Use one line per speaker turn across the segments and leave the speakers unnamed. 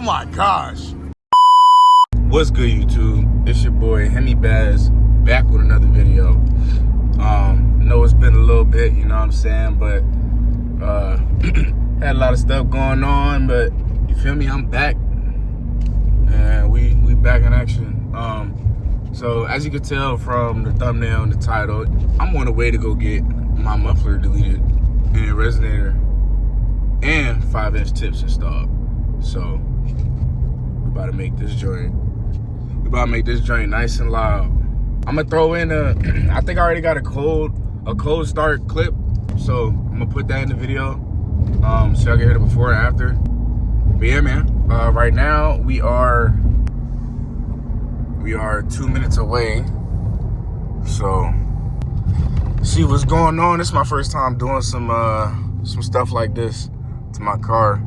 my gosh. What's good, YouTube? It's your boy HEMI back with another video. I know it's been a little bit, you know what I'm saying, but had a lot of stuff going on, but you feel me? I'm back, and we back in action. So as you can tell from the thumbnail and the title, I'm on the way to go get my muffler deleted and resonator and 5-inch tips installed. So we about to make this joint. We about to make this joint nice and loud. I'm gonna throw in I think I already got a cold start clip, so I'm gonna put that in the video, so y'all can hear the before and after. But yeah, man, right now we are 2 minutes away, so see what's going on. This is my first time doing some stuff like this to my car.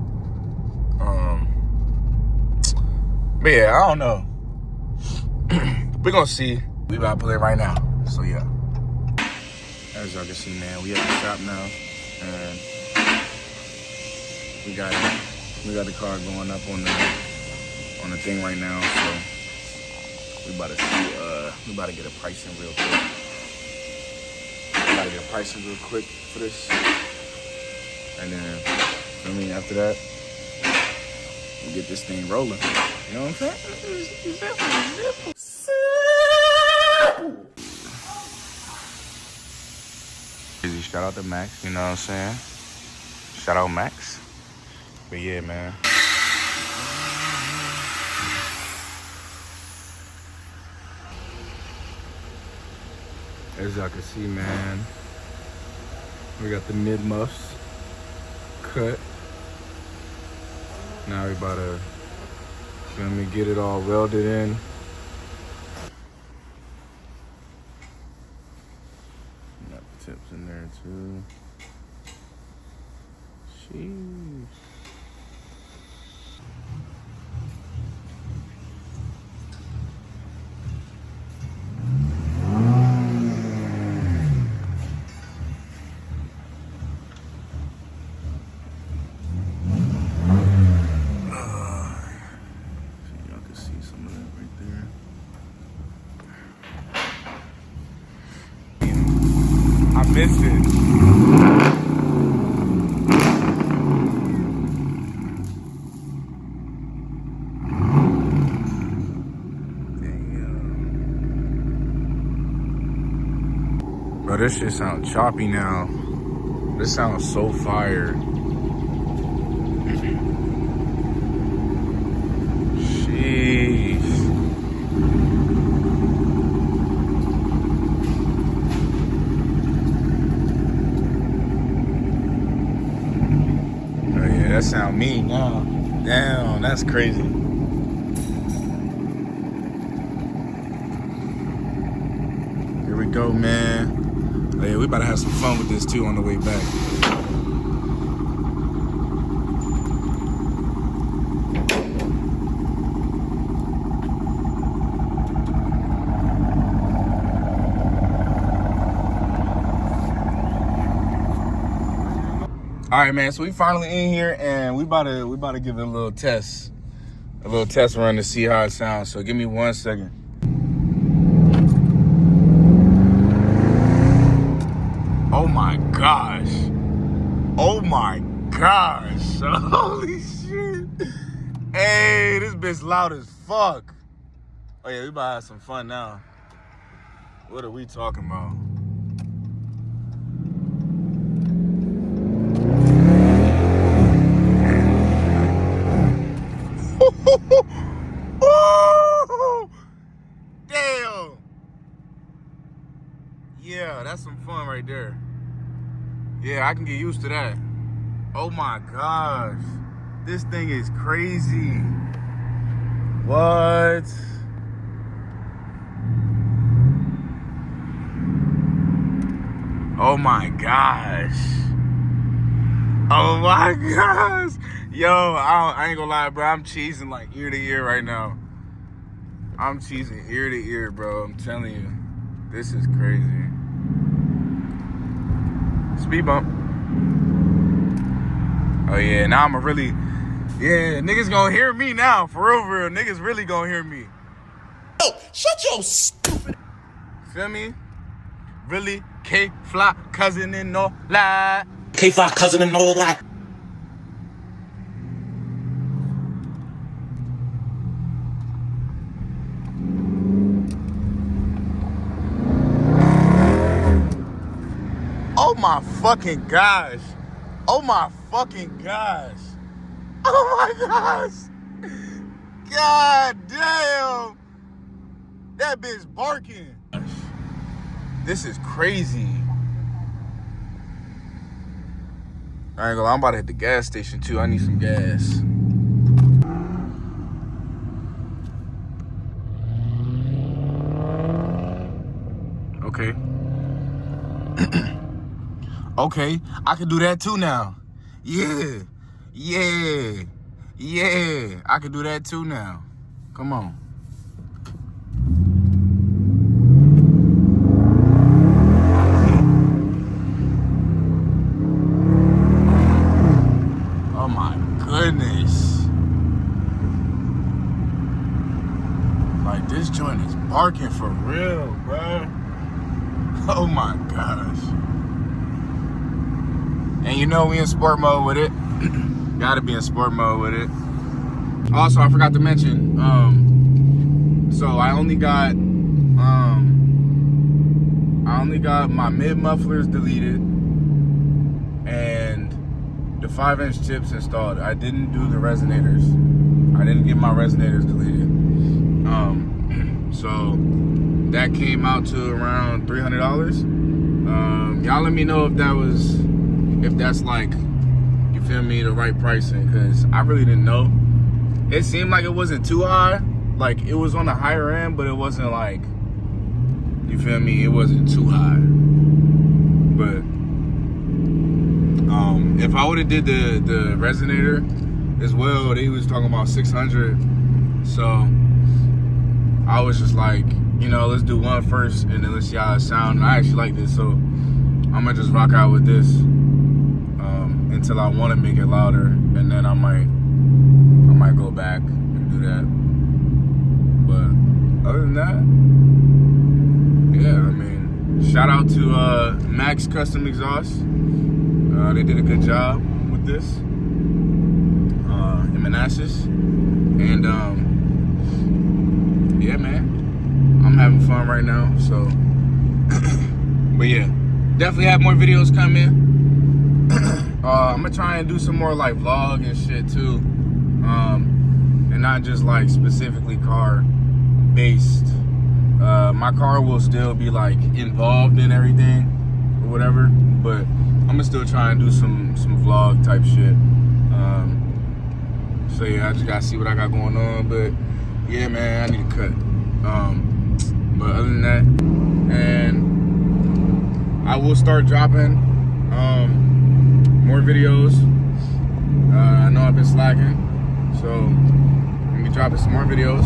But yeah, I don't know. We're gonna see. We about to play right now, so yeah. As y'all can see, man, we at the shop now, and we got the car going up on the thing right now. So we about to see. We about to get a pricing real quick. Real quick for this, and then after that, we get this thing rolling. You know what I'm saying? Shout out to Max, you know what I'm saying? Shout out Max. But yeah, man. As y'all can see, man, we got the mid muffs cut. Now we about to, let me get it all welded in. Got the tips in there too. Sheesh. Missed it. Damn. Bro, this shit sounds choppy now. This sounds so fire. Jeez. That sound mean now. Damn, that's crazy. Here we go, man. Oh, yeah, we about to have some fun with this too on the way back. All right, man, so we finally in here, and we about to give it a little test run to see how it sounds. So give me 1 second. Oh my gosh. Oh my gosh. Holy shit. Hey, this bitch loud as fuck. Oh yeah, we about to have some fun now. What are we talking about? Oh, damn. Yeah, that's some fun right there. Yeah, I can get used to that. Oh my gosh. This thing is crazy. What? Oh my gosh. Oh my gosh. Yo, I ain't gonna lie, bro. I'm cheesing like ear to ear right now. I'm cheesing ear to ear, bro. I'm telling you. This is crazy. Speed bump. Oh yeah, now I'm really, Yeah, niggas gonna hear me now. For real. Niggas really gonna hear me.
Yo, shut your stupid.
Feel me? Really? K-Fly cousin and no lie.
K-Fly cousin and all that.
Oh my fucking gosh. Oh my fucking gosh. Oh my gosh. God damn. That bitch barking. This is crazy. I ain't gonna lie, I'm about to hit the gas station too. I need some gas. Okay. Okay, I can do that too now. Yeah. I can do that too now. Come on. Oh my goodness. Like, this joint is barking for real, bro. Oh my gosh. And you know we in sport mode with it. Gotta be in sport mode with it. Also, I forgot to mention, so I only got my mid mufflers deleted and the 5-inch chips installed. I didn't do the resonators. I didn't get my resonators deleted. So that came out to around $300. Y'all let me know if that's like, you feel me, the right pricing, because I really didn't know. It seemed like it wasn't too high. Like, it was on the higher end, but it wasn't like, you feel me, it wasn't too high. But if I would have did the resonator as well, they was talking about 600. So I was just like, you know, let's do one first and then let's see how it sounds. And I actually like this, so I'm gonna just rock out with this until I want to make it louder, and then I might go back and do that. But other than that, yeah, I mean, shout out to Max Custom Exhaust. They did a good job with this. Him and Ashes. And yeah, man, I'm having fun right now. So, but yeah, definitely have more videos coming. I'm gonna try and do some more like vlog and shit too, and not just like specifically car based. My car will still be like involved in everything or whatever, but I'm gonna still try and do some vlog type shit. So yeah, I just gotta see what I got going on. But yeah, man, I need to cut. But other than that, and I will start dropping more videos. I know I've been slacking, so I'm gonna be dropping some more videos.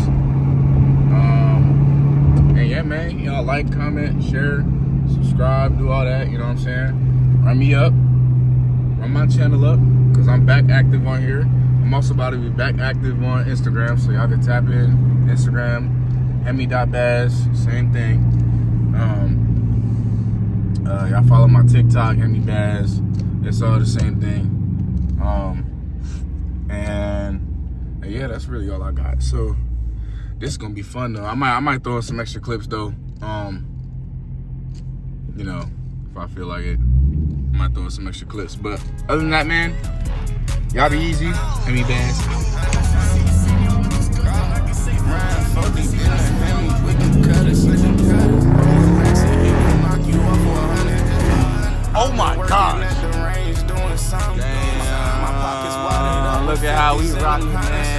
And yeah, man, y'all like, comment, share, subscribe, do all that, you know what I'm saying? Run me up, run my channel up, because I'm back active on here. I'm also about to be back active on Instagram, so y'all can tap in Instagram, HEMI.Baz, same thing. Y'all follow my TikTok, HEMI.Baz. It's all the same thing. And yeah, that's really all I got. So this is gonna be fun though. I might throw in some extra clips though. You know, if I feel like it, I might throw in some extra clips. But other than that, man, y'all be easy. HEMI.Baz. Oh my gosh. Damn. Look at how we rockin', man.